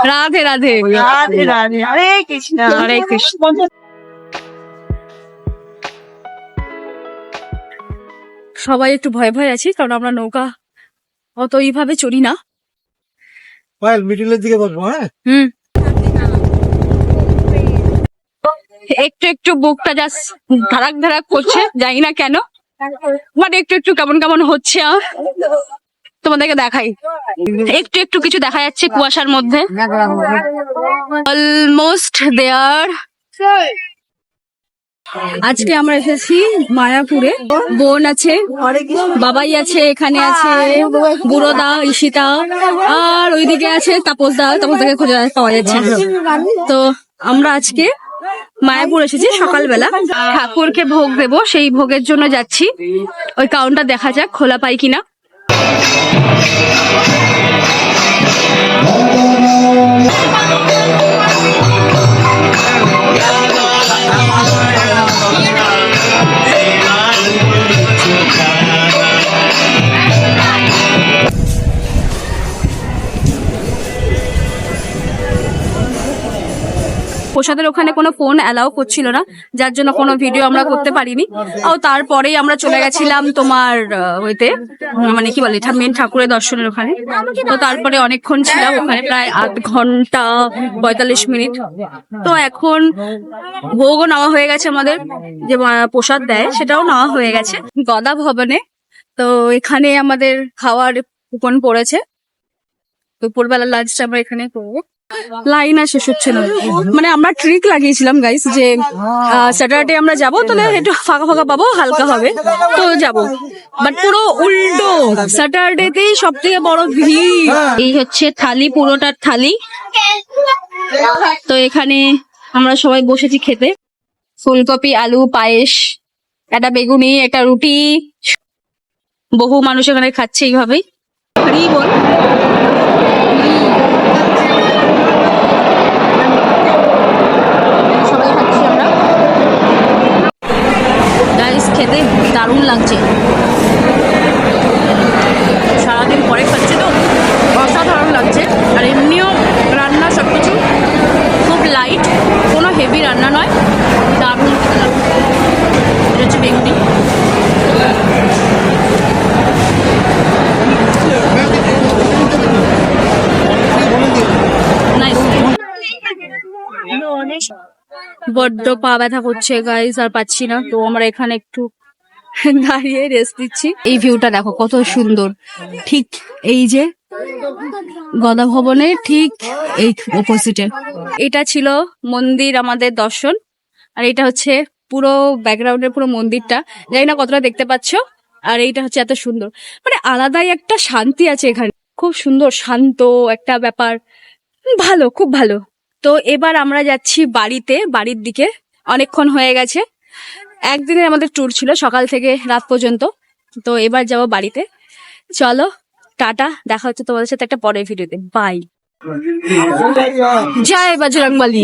রাধে রাধে রাধে রাধে, হরে কৃষ্ণ। হরে কৃষ্ণ। সবাই একটু ভয় ভয় আছি, কারণ আমরা নৌকা অত এইভাবে চড়ি না। মিডিলের দিকে বসবো। হ্যাঁ, একটু একটু বুকটা জাস্ট ধারাক ধারাক করছে, জানি না কেন, বাট একটু একটু কেমন কেমন হচ্ছে। তোমাদেরকে দেখাই, একটু একটু কিছু দেখা যাচ্ছে কুয়াশার মধ্যে। Almost there. আজকে আমরা এসেছি মায়াপুরে। বোন আছে, বাবাই আছে, এখানে আছে বুড়োদা, ঈশিতা, আর ওইদিকে আছে তাপসদা। তাপসদাকে খোঁজা পাওয়া যাচ্ছে না। তো আমরা আজকে মায়াপুর এসেছি সকালবেলা, ঠাকুরকে ভোগ দেবো, সেই ভোগের জন্য যাচ্ছি। ওই কাউন্টার দেখা যাক খোলা পাই কিনা। প্রসাদের ওখানে কোনো ফোন অ্যালাউ করছিল না, যার জন্য কোনো ভিডিও আমরা করতে পারিনি। আর তারপরেই আমরা চলে গেছিলাম তোমার ওইতে, মানে কি বলে, মেন ঠাকুরের দর্শনের ওখানে। তো তারপরে অনেকক্ষণ ছিলাম ওখানে, প্রায় 8 ঘন্টা 45 মিনিট। তো এখন ভোগও নেওয়া হয়ে গেছে, আমাদের যে প্রসাদ দেয় সেটাও নেওয়া হয়ে গেছে গদা ভবনে। তো এখানে আমাদের খাওয়ার কুপন পড়েছে, দুপুরবেলা লাঞ্চটা আমরা এখানে করবো। লাইন আর শেষ হচ্ছে না। মানে আমরা ট্রিক লাগিয়েছিলাম গাইস, যে স্যাটারডে আমরা যাবো, তাহলে একটু ফাঁকা ফাঁকা পাবো, হালকা হবে, তো যাব। বাট পুরো উল্টো, স্যাটারডেতেই সব থেকে বড় ভিড়। এই হচ্ছে থালি, পুরোটার থালি। তো এখানে আমরা সবাই বসেছি খেতে। ফুলকপি, আলু, পায়েস, একটা বেগুনি, একটা রুটি। বহু মানুষ এখানে খাচ্ছে এইভাবেই। হরি বল। খেতে দারুণ লাগছে, সারাদিন পরে খাচ্ছি তো, অসাধারণ লাগছে। আর এমনিও রান্না সবকিছু খুব লাইট, কোনো হেভি রান্না নয়, দারুণ খেতে লাগছে। এটা হচ্ছে বেগুনি। বড্ড পা ব্যথা করছে গাইস, আর পাচ্ছি না। তো আমরা এখানে একটু দাঁড়িয়ে রেস্ট দিচ্ছি। এই ভিউটা দেখো কত সুন্দর, ঠিক এই যে গদা ভবনের ঠিক এই অপোজিটে। এটা ছিল মন্দির, আমাদের দর্শন। আর এটা হচ্ছে পুরো ব্যাকগ্রাউন্ডের পুরো মন্দিরটা, জানি না কতটা দেখতে পাচ্ছ। আর এইটা হচ্ছে এত সুন্দর, মানে আলাদাই একটা শান্তি আছে এখানে, খুব সুন্দর শান্ত একটা ব্যাপার, ভালো, খুব ভালো। তো এবার আমরা যাচ্ছি বাড়ির দিকে। অনেকক্ষণ হয়ে গেছে, একদিনের আমাদের ট্যুর ছিল সকাল থেকে রাত পর্যন্ত। তো এবার যাবো বাড়িতে। চলো টাটা, দেখা হচ্ছে তোমাদের সাথে একটা পরের ভিডিওতে। বাই। জয় বজরংবলী।